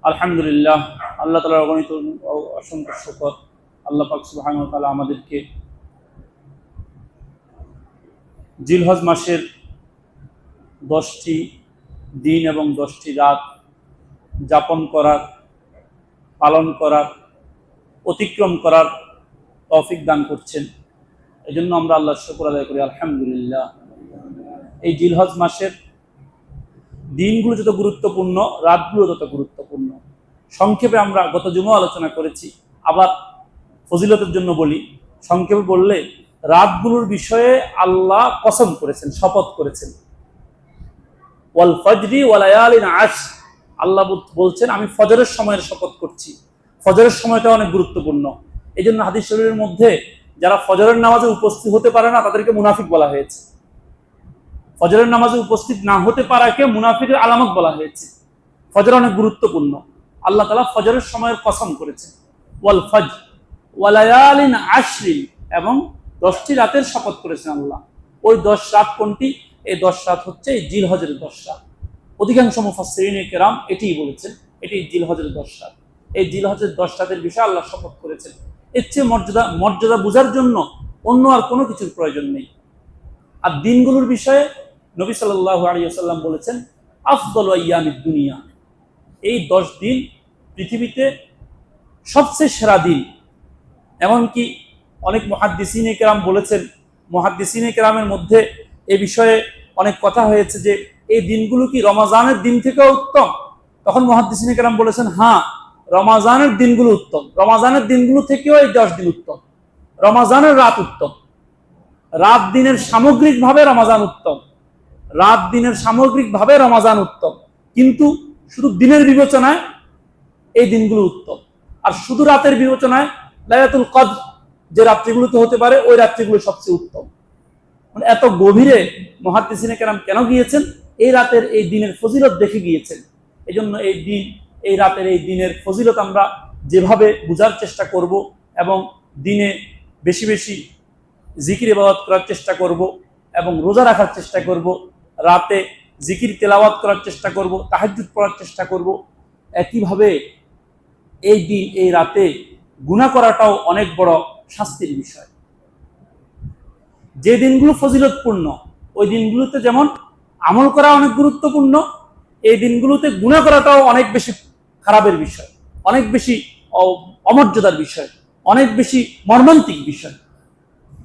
আলহামদুলিল্লাহ, আল্লাহ তাআলার অগণিত অসংখ্য শুকর। আল্লাহ পাক সুবহানাহু ওয়া তাআলা আমাদেরকে জিলহজ মাসের 10টি দিন এবং 10টি রাত যাপন করার, পালন করার, অতিক্রম করার তৌফিক দান করছেন। এজন্য আমরা আল্লাহর শুকর আদায় করি, আলহামদুলিল্লাহ। এই জিলহজ মাসের দিনগুলো যত গুরুত্বপূর্ণ, রাতগুলো তত গুরুত্বপূর্ণ। সংক্ষেপে আমরা গত জুমা আলোচনা করেছি, আবার ফজিলতের জন্য বলি। সংক্ষেপে বললে, রাতগুলোর বিষয়ে আল্লাহ কসম করেছেন, শপথ করেছেন। ওয়াল ফজরি ওয়া লায়ালিন আশর, আল্লাহ বলছেন আমি ফজরের সময়ের শপথ করছি। ফজরের সময়টা অনেক গুরুত্বপূর্ণ। এই জন্য হাদিস শরীফের মধ্যে যারা ফজরের নামাজে উপস্থিত হতে পারে না তাদেরকে মুনাফিক বলা হয়েছে। ফজরের নামাজে উপস্থিত না হতে পারাকে মুনাফিকের আলামত বলা হয়েছে। ফজর অনেক গুরুত্বপূর্ণ। আল্লাহ তাআলা ফজরের সময়ের কসম করেছেন। ওয়াল ফজর ওয়া লায়ালিন আশর, এবং 10টি রাতের শপথ করেছেন আল্লাহ। ওই 10 রাত কোনটি? এই 10 রাত হচ্ছে এই জিলহজের 10 রাত। অধিকাংশ মুফাসসিরিনে কেরাম এটিই বলেছেন, এটি জিলহজের 10 রাত। এই জিলহজের 10 রাতের বিষয়ে আল্লাহ শপথ করেছেন। এর চেয়ে মর্যাদা বোঝার জন্য অন্য আর কোনো কিছুর প্রয়োজন নেই। আর দিনগুলোর বিষয়ে নবী সাল্লাল্লাহু আলাইহি ওয়াসাল্লাম বলেছেন, আফদলু আইয়ামিদ দুনিয়া, এই 10 দিন পৃথিবীতে সবচেয়ে সেরা দিন। এমনকি অনেক মুহাদ্দিসিনে কেরাম বলেছেন, মুহাদ্দিসিনে কেরামের মধ্যে এ বিষয়ে অনেক কথা হয়েছে যে এই দিনগুলো কি রমাজানের দিন থেকেও উত্তম? তখন মুহাদ্দিসিনে কেরাম বলেছেন, হ্যাঁ, রমাজানের দিনগুলো উত্তম। রমাজানের দিনগুলো থেকেও এই 10 দিন উত্তম। রমাজানের রাত উত্তম। রাত দিনের সামগ্রিকভাবে রমাজান উত্তম। রাত দিনের সামগ্রিকভাবে রমাজান উত্তম, কিন্তু শুধু দিনের বিবেচনায় এই দিনগুলো উত্তম। আর শুধু রাতের বিবেচনায় লাইলাতুল কদর যে রাত্রিগুলোতে হতে পারে, ওই রাত্রিগুলো সবচেয়ে উত্তম। মানে এত গভীরে মুহাদ্দিসিনে কেরাম কেন গিয়েছেন? এই রাতের এই দিনের ফজিলত দেখে গিয়েছেন। এই জন্য এই দিন, এই রাতের এই দিনের ফজিলত আমরা যেভাবে বোঝার চেষ্টা করব, এবং দিনে বেশি বেশি জিকির ইবাদত করার চেষ্টা করব, এবং রোজা রাখার চেষ্টা করব, রাতে জিকির তেলাওয়াত করার চেষ্টা করব, তাহাজ্জুদ পড়ার চেষ্টা করব। একইভাবে এই দিন, এই রাতে গুনাহ করাটাও অনেক বড় শাস্তির বিষয়। যে দিনগুলো ফজিলতপূর্ণ, ওই দিনগুলোতে যেমন আমল করা অনেক গুরুত্বপূর্ণ, এই দিনগুলোতে গুনাহ করাটাও অনেক বেশি খারাপের বিষয়, অনেক বেশি অমর্যাদার বিষয়, অনেক বেশি মর্মান্তিক বিষয়।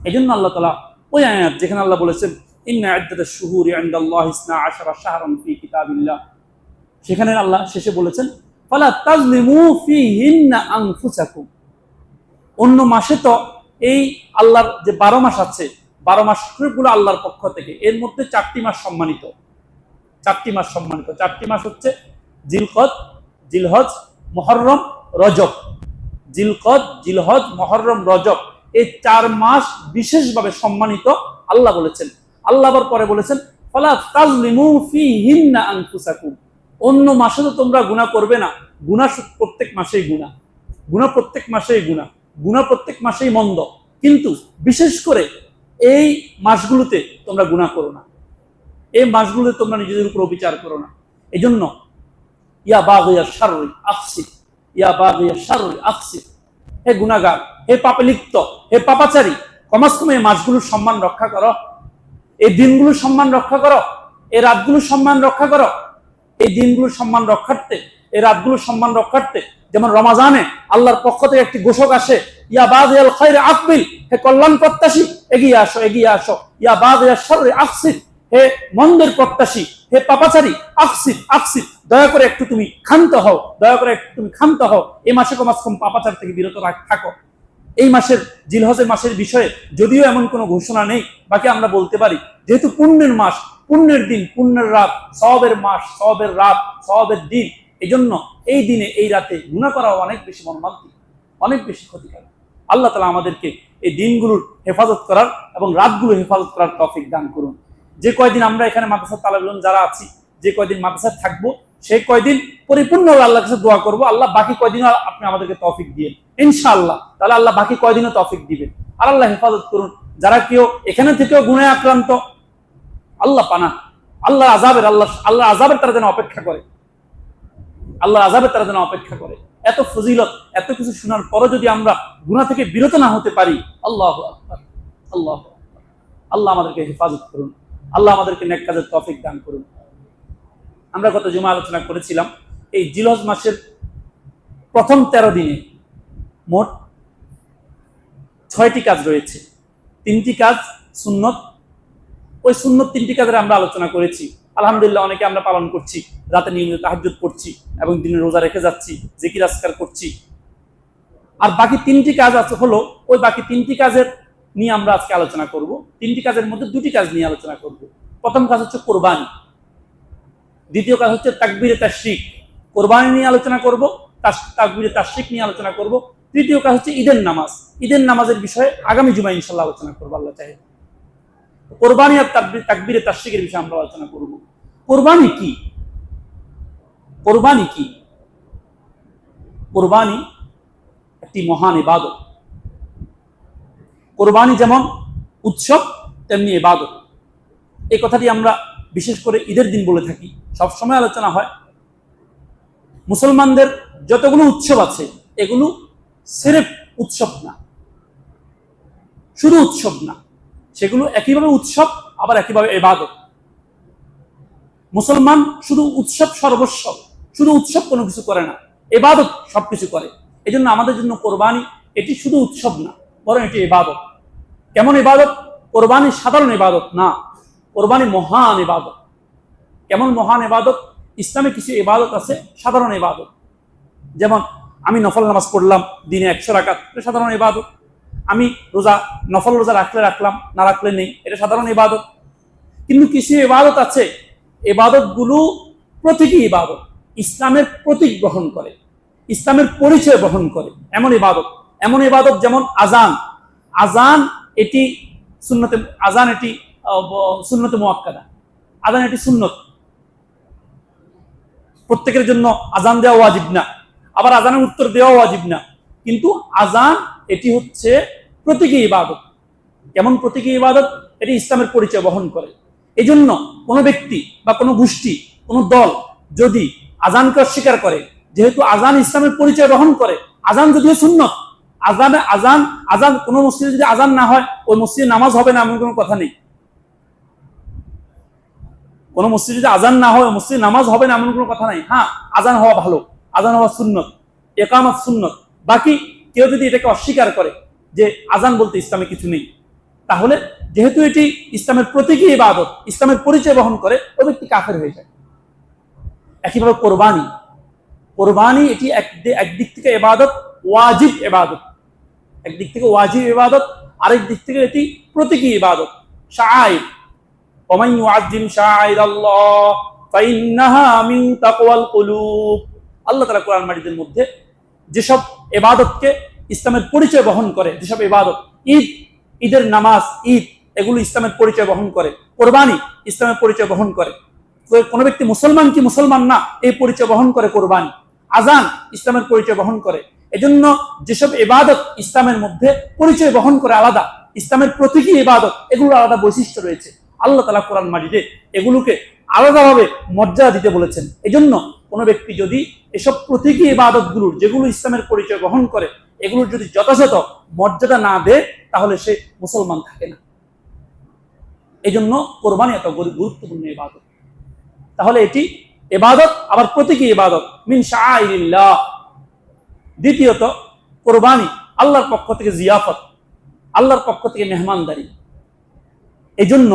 এই জন্য আল্লাহ তাআলা ওই আয়াত যেখানে আল্লাহ বলেছেন, ইন্না ইদ্দাতাশ শুহুরি ইনদাল্লাহি 12 শাহরান ফি কিতাবিল্লাহ, সেখানে আল্লাহ শেষে বলেছেন, ফালা তাজলিমু ফিহিন্না আনফুসাকুম। অন্য মাসে তো এই আল্লাহর যে 12 মাস আছে, 12 মাস সবগুলো আল্লাহর পক্ষ থেকে। এর মধ্যে 4টি মাস সম্মানিত। 4টি মাস সম্মানিত। 4টি মাস হচ্ছে জিলকদ, জিলহজ, মুহররম, রজব। জিলকদ, জিলহজ, মুহররম, রজব, এই 4 মাস বিশেষভাবে সম্মানিত আল্লাহ বলেছেন। আল্লাহ আবার পরে বলেছেন, ফালা তাজলিমু ফিহিন্না আনফুসাকুম। অন্য মাসে তো তোমরা গুনাহ করবে না। গুনাহ প্রত্যেক মাসেই গুনাহ, গুনাহ প্রত্যেক মাসেই গুনাহ, গুনাহ প্রত্যেক মাসেই মন্দ, কিন্তু বিশেষ করে এই মাসগুলোতে তোমরা গুনাহ করো না। এই মাসগুলোতে তোমরা নিজেদের উপর অবিচার করো না। এই জন্য ইয়া বাগিয়াশ শাররি আকসির, ইয়া বাগিয়াশ শাররি আকসির, হে গুনাহগার, হে পাপে লিপ্ত, হে পাপাচারী, কমাস কম এই মাসগুলোর সম্মান রক্ষা করো, এই দিনগুলোর সম্মান রক্ষা করো, এই রাতগুলোর সম্মান রক্ষা করো। এই দিনগুলোর সম্মান রক্ষার্থে, এই রাতগুলোর সম্মান রক্ষার্থে, যেমন রমাজানে আল্লাহর পক্ষ থেকে একটি ঘোষক আসে, ইয়া বাগিয়াল খায়রি আকবিল, হে কল্যাণ প্রত্যাশী এগিয়ে আসো, এগিয়ে আসো। ইয়া বাগিয়াশ শাররি আকসির, হে মন্দের প্রত্যাশী, হে পাপাচারী, আকসির, আকসির, দয়া করে একটু তুমি ক্ষান্ত হও, দয়া করে একটু তুমি ক্ষান্ত হও। এই মাসে কমাস কম পাপাচার থেকে বিরত থাকো। এই মাসের, জিলহজের মাসের বিষয়ে যদিও এমন কোনো ঘোষণা নেই, বাকি আমরা বলতে পারি, যেহেতু পুণ্যের মাস, পুণ্যের দিন, পুণ্যের রাত, সওয়াবের মাস, সওয়াবের রাত, সওয়াবের দিন, এই জন্য এই দিনে, এই রাতে গুনাহ করা অনেক বেশি মর্মান্তিক, অনেক বেশি ক্ষতিকারক। আল্লাহ তাআলা আমাদেরকে এই দিনগুলোর হেফাজত করার এবং রাতগুলো হেফাজত করার তৌফিক দান করুন। যে কয়দিন আমরা এখানে মাদ্রাসার তালেবে ইলম যারা আছি, যে কয়দিন মাদ্রাসায় থাকবো, সেই কয়দিন পরিপূর্ণভাবে আল্লাহর কাছে দোয়া করবো, আল্লাহ বাকি কয়দিন আপনি আমাদেরকে তৌফিক দিয়েন ইনশাআল্লাহ। তাহলে আল্লাহ বাকি কয়দিনও তৌফিক দিবেন। আর আল্লাহ হেফাজত করুন যারা কেউ এখানে থেকেও গুনাহে আক্রান্ত, আল্লাহ পানা, আল্লাহ আযাবের, আল্লাহ আযাবের তারা যেন অপেক্ষা করে। আল্লাহ আযাবে তারা যেন অপেক্ষা করে। এত ফজিলত, এত কিছু শোনার পরও যদি আমরা গুনাহ থেকে বিরত না হতে পারি, আল্লাহু আকবার, আল্লাহু আকবার। আল্লাহ আমাদেরকে হেফাজত করুন, আল্লাহ আমাদেরকে নেক কাজের তৌফিক দান করুন। আমরা গত জুমা আলোচনা করেছিলাম এই জিলহজ মাসের প্রথম 13 দিনে মোট 6টি কাজ রয়েছে। 3টি কাজ সুন্নত। ওই সুন্নত 3টি কাজের আমরা আলোচনা করেছি। আলহামদুলিল্লাহ অনেকে আমরা পালন করছি, রাতে নিয়মিত তাহাজ্জুদ পড়ছি এবং দিনে রোজা রেখে যাচ্ছি, জিকির আজকার করছি। আর বাকি 3টি কাজ আছে হলো, ওই বাকি 3টি কাজের নিয়ে আমরা আজকে আলোচনা করব। 3টি কাজের মধ্যে 2টি কাজ নিয়ে আলোচনা করব। প্রথম কাজ হচ্ছে কোরবানি, দ্বিতীয় কাজ হচ্ছে তাকবীরে তাশরিক। কোরবানি নিয়ে আলোচনা করব, তাকবীরে তাশরিক নিয়ে আলোচনা করব। তৃতীয় কাজ হচ্ছে ঈদের নামাজ। ঈদের নামাজের বিষয়ে আগামী জুমায় ইনশাআল্লাহ আলোচনা করব আল্লাহ চাহে। কোরবানি আর তাকবীরে তাশরিকের বিষয়ে আমরা আলোচনা করব। কোরবানি কি? কোরবানি কি? কোরবানি একটি মহান ইবাদত। কোরবানি যেমন উৎসব তেমনি ইবাদত। এই কথাটি আমরা বিশেষ করে ঈদের দিন বলে থাকি, সবসময় আলোচনা হয়। মুসলমানদের যতগুলো উৎসব আছে এগুলো সিরেফ উৎসব না, শুধু উৎসব না, সেগুলো একইভাবে উৎসব আবার একইভাবে ইবাদত। মুসলমান শুধু উৎসব সর্বস্ব, শুধু উৎসব কোনো কিছু করে না, ইবাদত সবকিছু করে। এই জন্য আমাদের জন্য কোরবানি এটি শুধু উৎসব না, বরং এটি ইবাদত। কেমন ইবাদত? কোরবানি সাধারণ ইবাদত না, কোরবানি মহান ইবাদত। কেমন মহান ইবাদত? ইসলামে কিছু ইবাদত আছে সাধারণ ইবাদত, যেমন আমি নফল নামাজ পড়লাম দিনে 100 রাকাত, এটা সাধারণ ইবাদত। আমি রোজা নফল রোজা রাখলে রাখলাম, না রাখলে নেই, এটা সাধারণ ইবাদত। কিন্তু কিছু ইবাদত আছে, ইবাদতগুলো প্রতীকী ইবাদত, ইসলামের প্রতীক বহন করে, ইসলামের পরিচয় বহন করে, এমন ইবাদত। এমন ইবাদত যেমন আজান। আজান এটি সুন্নতে, আজান এটি সুন্নতে মুআক্কাদা। আজান এটি সুন্নত, প্রত্যেকের জন্য আজান দেওয়া ওয়াজিব না, আবার আজানের উত্তর দেওয়া ওয়াজিব না। কিন্তু আজান এটি হচ্ছে প্রতীকী ইবাদত। কেমন প্রতীকী ইবাদত? এটি ইসলামের পরিচয় বহন করে। এই জন্য কোনো ব্যক্তি বা কোনো গোষ্ঠী, কোনো দল যদি আজানকে অস্বীকার করে, যেহেতু আজান ইসলামের পরিচয় বহন করে, আজান যদিও সুন্নত, আজান কোনো মসজিদে যদি আজান না হয় ওই মসজিদে নামাজ হবে না এমন কোনো কথা নেই। কোনো মসজিদে যদি আজান না হয় মসজিদে নামাজ হবে না এমন কোনো কথা নাই। হ্যাঁ, আজান হওয়া ভালো, আজান হওয়া সুন্নত, ইকামত সুন্নত। বাকি কেউ যদি এটাকে অস্বীকার করে যে আজান বলতে ইসলামে কিছু নেই, তাহলে যেহেতু এটি ইসলামের প্রতীকী ইবাদত, ইসলামের পরিচয় বহন করে, ওই ব্যক্তি কাফের হয়ে যায়। একইভাবে কোরবানি, কোরবানি এটি একদিক থেকে ইবাদত, ওয়াজিব ইবাদত, একদিক থেকে ওয়াজিব ইবাদত, আরেক দিক থেকে এটি প্রতীকী ইবাদত, শাআইর। ওমান ইউআযযিম শাআইরাল্লাহ ফাইন্নাহা মিন তাকওয়াল কুলুব। আল্লাহ তাআলা কোরআন মাজিদের মধ্যে যেসব ইবাদতকে ইসলামের পরিচয় বহন করে, যেসব ইবাদত, ঈদ, ঈদের নামাজ, ঈদ, এগুলো ইসলামের পরিচয় বহন করে। কোরবানি ইসলামের পরিচয় বহন করে। কোনো ব্যক্তি মুসলমান কি মুসলমান না এই পরিচয় বহন করে কোরবানি। আজান ইসলামের পরিচয় বহন করে। এজন্য যেসব ইবাদত ইসলামের মধ্যে পরিচয় বহন করে আলাদা, ইসলামের প্রতীকী ইবাদত, এগুলোর আলাদা বৈশিষ্ট্য রয়েছে। আল্লাহ তাআলা কোরআন মাজিদে এগুলোকে আলাদাভাবে মর্যাদা দিতে বলেছেন। এজন্য কোনো ব্যক্তি যদি এসব প্রতীকী ইবাদতগুলোর, যেগুলো ইসলামের পরিচয় বহন করে, এগুলোর যদি যথাযথ মর্যাদা না দেয় তাহলে সে মুসলমান থাকে না। এজন্য কোরবানি এত গুরুত্বপূর্ণ ইবাদত। তাহলে এটি ইবাদত আবার প্রতীকী ইবাদত, মিন শাআইরিল্লাহ। দ্বিতীয়ত, কোরবানি আল্লাহর পক্ষ থেকে জিয়াফত, আল্লাহর পক্ষ থেকে মেহমানদারি। এই জন্য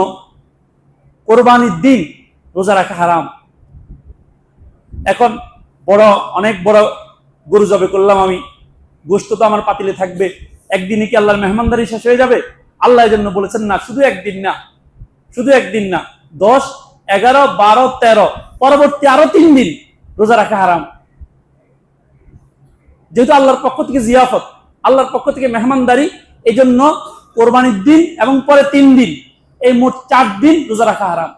কোরবানির দিন রোজা রাখা হারাম। এখন অনেক বড় গরু জবে করলাম আমি, গোশত তো আমার পাতিলে থাকবে, একদিনে কি আল্লাহর মেহমানদারি শেষ হয়ে যাবে? আল্লাহ এর জন্য বলেছেন না, শুধু একদিন না, শুধু একদিন না, 10, 11, 12, 13 পরবর্তী আরো 3 দিন রোজা রাখা হারাম। যেহেতু আল্লাহর পক্ষ থেকে জিয়াফত, আল্লাহর পক্ষ থেকে মেহমানদারি, এই জন্য কোরবানির দিন এবং পরে 3 দিন, এই মোট 4 দিন রোজা রাখা হারাম।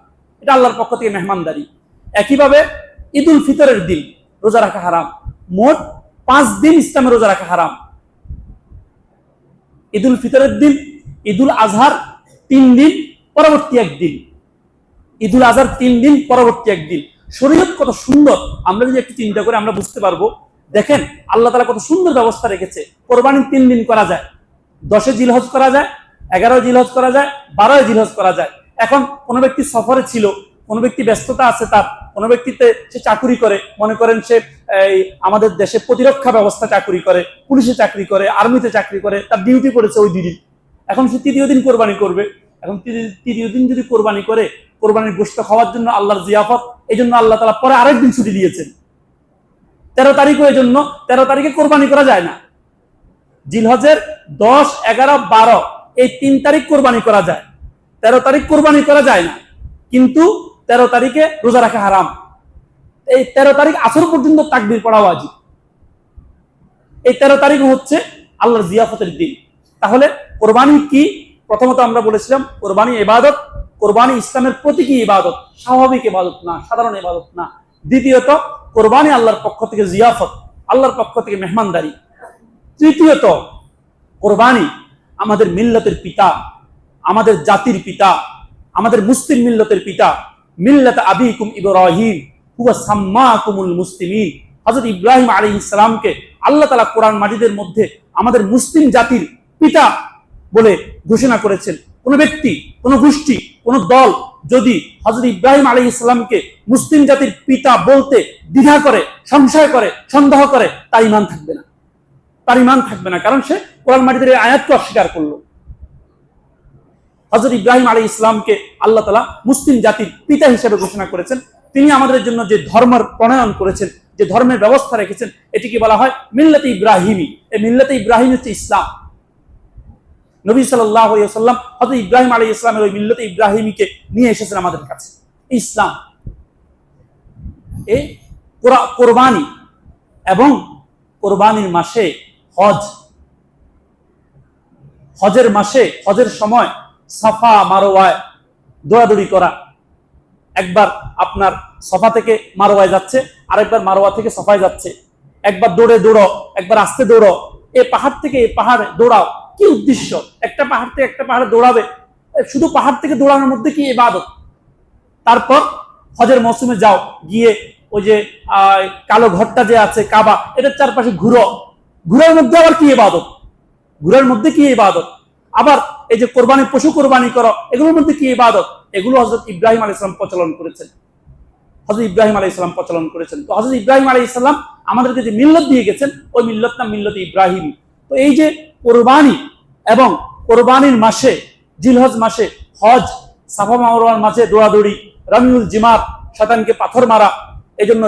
এটা আল্লাহর পক্ষ থেকে মেহমানদারি। একইভাবে ঈদুল ফিতরের দিন রোজা রাখা হারাম। মোট 5 দিন ইসলামে রোজা রাখা হারাম। ঈদুল ফিতরের দিন, ঈদুল আজহার 3 দিন, পরবর্তী 1 দিন, ঈদুল আজহার 3 দিন, পরবর্তী 1 দিন। শরীয়ত কত সুন্দর, আমরা যদি একটু চিন্তা করে আমরা বুঝতে পারবো। দেখেন আল্লাহ তাআলা কত সুন্দর ব্যবস্থা রেখেছে। কোরবানি 3 দিন করা যায়, 10 জিলহজ করা যায়, 11 জিলহজ করা যায়, 12 জিলহজ করা যায়। এখন কোনো ব্যক্তি সফরে ছিল, কোনো ব্যক্তি ব্যস্ততা আছে তার, কোনো ব্যক্তিতে সে চাকরি করে, মনে করেন সে আমাদের দেশে প্রতিরক্ষা ব্যবস্থা চাকরি করে, পুলিশে চাকরি করে, আর্মিতে চাকরি করে, তার ডিউটি পড়েছে ওই দিনই। এখন সে 3য় দিন কোরবানি করবে। এখন 3য় দিন যদি কোরবানি করে, কোরবানির গোশত খাওয়ার জন্য আল্লাহর জিয়াফত, এই জন্য আল্লাহ তাআলা পরে আরেকদিন ছুটি দিয়েছেন 13 তারিখও। এই জন্য 13 তারিখে কোরবানি করা যায় না। জিলহজের 10, 11, 12 এই 3 তারিখ কোরবানি করা যায়, 13 তারিখ কোরবানি করা যায় না। কিন্তু 13 তারিখে রোজা রাখা হারাম। এই 13 তারিখ আসর পর্যন্ত তাকবীর পড়া ওয়াজিব। এই 13 তারিখ হচ্ছে আল্লাহর জিয়াফতের দিন। তাহলে কোরবানি কি? প্রথমত আমরা বলেছিলাম কোরবানি ইবাদত। কোরবানি ইসলামের প্রতীকী ইবাদত, স্বাভাবিক ইবাদত না, সাধারণ ইবাদত না। দ্বিতীয়ত কোরবানি আল্লাহর পক্ষ থেকে জিয়াফত, আল্লাহর পক্ষ থেকে মেহমানদারি। তৃতীয়ত কোরবানি আমাদের মিল্লাতের পিতা, আমাদের জাতির পিতা, আমাদের মুসলিম মিল্লাতের পিতা, মিল্লাত আবিকুম ইব্রাহিম হুয়া সাম্মাকুমুল মুসলিমিন। হযরত ইব্রাহিম আলাইহিস সালামকে আল্লাহ তাআলা কোরআন মাজিদের মধ্যে আমাদের মুসলিম জাতির পিতা বলে ঘোষণা করেছেন। কোন ব্যক্তি, কোন গোষ্ঠী, কোন দল যদি হযরত ইব্রাহিম আলাইহিস সালামকে মুসলিম জাতির পিতা বলতে দ্বিধা করে, সংশয় করে, সন্দেহ করে, তার ঈমান থাকবে না, তার ঈমান থাকবে না। কারণ সে কোরআন মাজিদের এই আয়াতকে অস্বীকার করলো। হযরত ইব্রাহিম আলাইহিস সালামকে আল্লাহ তাআলা মুসলিম জাতির পিতা হিসেবে ঘোষণা করেছেন। তিনি আমাদের জন্য যে ধর্মের প্রণয়ন করেছেন, যে ধর্মের ব্যবস্থা রেখেছেন, এটিকে বলা হয় মিল্লাতে ইব্রাহিমি। এই মিল্লাতে ইব্রাহিম হচ্ছে ইসলাম। নবী সাল্লাল্লাহু আলাইহি ওয়াসাল্লাম হযরত ইব্রাহিম আলাইহিস সালামের ওই মিল্লাতে ইব্রাহিমিকে নিয়ে এসেছেন আমাদের কাছে, ইসলাম। এই কোরবানি এবং কোরবানির মাসে হজ, হজের মাসে, হজের সময় সাফা মারওয়ায় দৌড়াদৌড়ি করা। একবার আপনার সফা থেকে মারওয়ায় যাচ্ছে, আরেকবার মারওয়া থেকে সফায় যাচ্ছে। একবার দৌড়ে দৌড়ো, একবার আস্তে দৌড়ো, এই পাহাড় থেকে এই পাহাড়ে দৌড়াও। কি উদ্দেশ্য? একটা পাহাড় থেকে একটা পাহাড়ে দৌড়াবে, শুধু পাহাড় থেকে দৌড়ানোর মধ্যে কি ইবাদত? তারপর হজের মৌসুমে যাও, গিয়ে ওই যে কালো ঘরটা যে আছে কাবা, এটার চারপাশে ঘুরো, ঘুরার মধ্যে আবার কি ইবাদত? ঘুরার মধ্যে কি ইবাদত? আবার এই যে কোরবানি, পশু কোরবানি করো, এগুলোর মধ্যে কি ইবাদত? এগুলো হযরত ইব্রাহিম আলাইহিস সালাম প্রচলন করেছেন, হযরত ইব্রাহিম আলাইহিস সালাম প্রচলন করেছেন। তো হযরত ইব্রাহিম আলাইহিস সালাম আমাদেরকে যে মিল্লাত দিয়ে গেছেন, ওই মিল্লাত নাম মিল্লাতে ইব্রাহিম। তো এই যে কোরবানি এবং কোরবানির মাসে, জিলহজ মাসে হজ, সাফা মারওয়ার মাঝে দৌড়াদৌড়ি, রামিউল জিমার, শয়তানকে পাথর মারা, এজন্য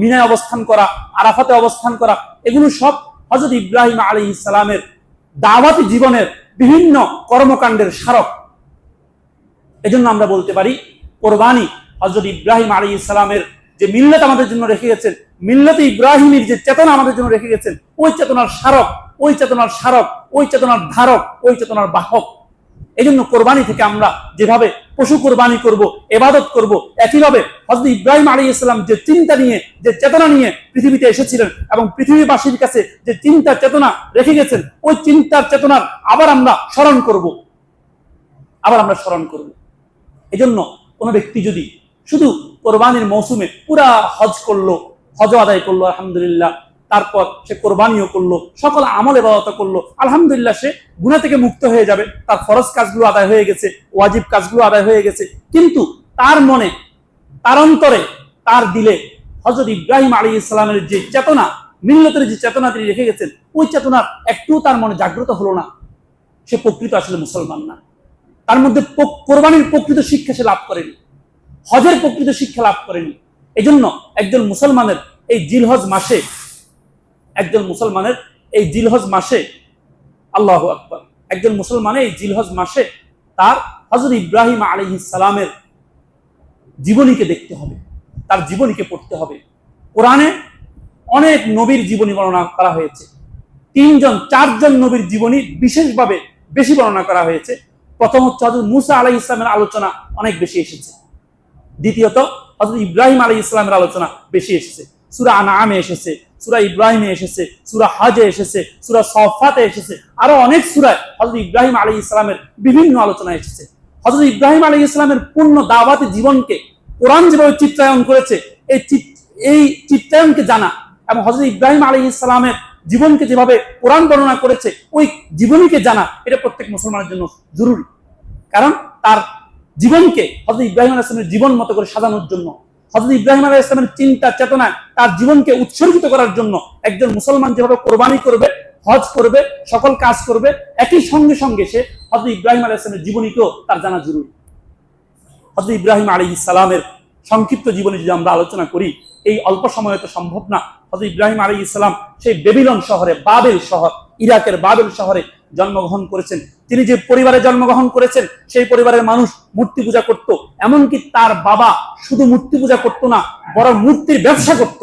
মিনায় অবস্থান করা, আরাফাতে অবস্থান করা, এগুলো সব হযরত ইব্রাহিম আলাইহিস সালামের দাওয়াতি জীবনের বিভিন্ন কর্মকাণ্ডের স্মারক। এজন্য আমরা বলতে পারি কোরবানি হযরত ইব্রাহিম আলাইহিস সালামের যে মিল্লাত আমাদের জন্য রেখে গেছেন, মিল্লাতে ইব্রাহিমের যে চেতনা আমাদের জন্য রেখে গেছেন, ওই চেতনার স্মারক, ওই চেতনার স্মারক, ওই চেতনার ধারক, ওই চেতনার বাহক। এই জন্য কোরবানি থেকে আমরা যেভাবে পশু কোরবানি করব, ইবাদত করব, একইভাবে হযরত ইব্রাহিম আলাইহিস সালাম যে চিন্তা নিয়ে, যে চেতনা নিয়ে পৃথিবীতে এসেছিলেন এবং পৃথিবীবাসীর কাছে যে চিন্তা চেতনা রেখে গেছেন, ওই চিন্তার চেতনার আবার আমরা স্মরণ করব, আবার আমরা স্মরণ করব। এই জন্য কোনো ব্যক্তি যদি শুধু কোরবানির মৌসুমে পুরা হজ করলো, হজ আদায় করলো, আলহামদুলিল্লাহ, তারপর সে কোরবানিও করলো, সকল আমল ইবাদত করলো, আলহামদুলিল্লাহ, সে গুনাহ থেকে মুক্ত হয়ে যাবে। তার ফরজ কাজগুলো আদায় হয়ে গেছে, ওয়াজিব কাজগুলো আদায় হয়ে গেছে। কিন্তু তার মনে, তার অন্তরে, তার দিলে হযরত ইব্রাহিম আলাইহিস সালামের যে চেতনা, মিল্লাতের যে চেতনা তিনি রেখে গেছেন, ওই চেতনার একটু তার মনে জাগ্রত হলো না। সে প্রকৃত আসলে মুসলমান না। তার মধ্যে কোরবানির প্রকৃত শিক্ষা সে লাভ করেনি, হজের প্রকৃত শিক্ষা লাভ করেনি। এই জন্য একজন মুসলমানের এই জিলহজ মাসে, একজন মুসলমানের এই জিলহজ মাসে, আল্লাহু আকবার, একজন মুসলমানের এই জিলহজ মাসে তার হযরত ইব্রাহিম আলাইহিস সালামের জীবনীকে দেখতে হবে, তার জীবনীকে পড়তে হবে। কোরআনে অনেক নবীর জীবনী বর্ণনা করা হয়েছে। 3-4জন নবীর জীবনী বিশেষভাবে বেশি বর্ণনা করা হয়েছে। প্রথম হচ্ছে হযরত মুসা আলাইহিস সালামের আলোচনা অনেক বেশি এসেছে। দ্বিতীয়ত হযরত ইব্রাহিম আলাইহিস সালামের আলোচনা বেশি এসেছে। সূরা আনআমে এসেছে, সূরা ইব্রাহিমে এসেছে, সূরা হজে এসেছে, সূরা সফাতে এসেছে, আরো অনেক সূরায় হযরত ইব্রাহিম আলাইহিস সালামের বিভিন্ন আলোচনা এসেছে। হযরত ইব্রাহিম আলাইহিস সালামের পূর্ণ দাওয়াতি জীবনকে কোরআন যেভাবে চিত্রায়ন করেছে এই চিত্রায়নকে জানা এবং হযরত ইব্রাহিম আলাইহিস সালামের জীবনকে যেভাবে কোরআন বর্ণনা করেছে ওই জীবনীকে জানা এটা প্রত্যেক মুসলমানের জন্য জরুরি। কারণ তার জীবনকে হযরত ইব্রাহিম আলাইহিস সালামের জীবন মতো করে সাজানোর জন্য, হযরত ইব্রাহিম আলাইহিস সালামের চিন্তা চেতনায় তার জীবনকে উৎসর্গিত করার জন্য একজন মুসলমান যেভাবে কোরবানি করবে, হজ করবে, সকল কাজ করবে, একই সঙ্গে সঙ্গে সে হযরত ইব্রাহিম আলাইহিস সালামের জীবনীকেও তার জানা জরুরি। হযরত ইব্রাহিম আলাইহিস সালামের সংক্ষিপ্ত জীবনী যদি আমরা আলোচনা করি, এই অল্প সময়ে তো সম্ভব না। হযরত ইব্রাহিম আলাইহিস সালাম সেই বেবিলন শহরে, বাবেল শহর, ইরাকের বাবেল শহরে জন্মগ্রহণ করেছেন। তিনি যে পরিবারে জন্মগ্রহণ করেছেন সেই পরিবারের মানুষ মূর্তি পূজা করত। এমনকি তার বাবা শুধু মূর্তি পূজা করত না, বরং মূর্তির ব্যবসা করত।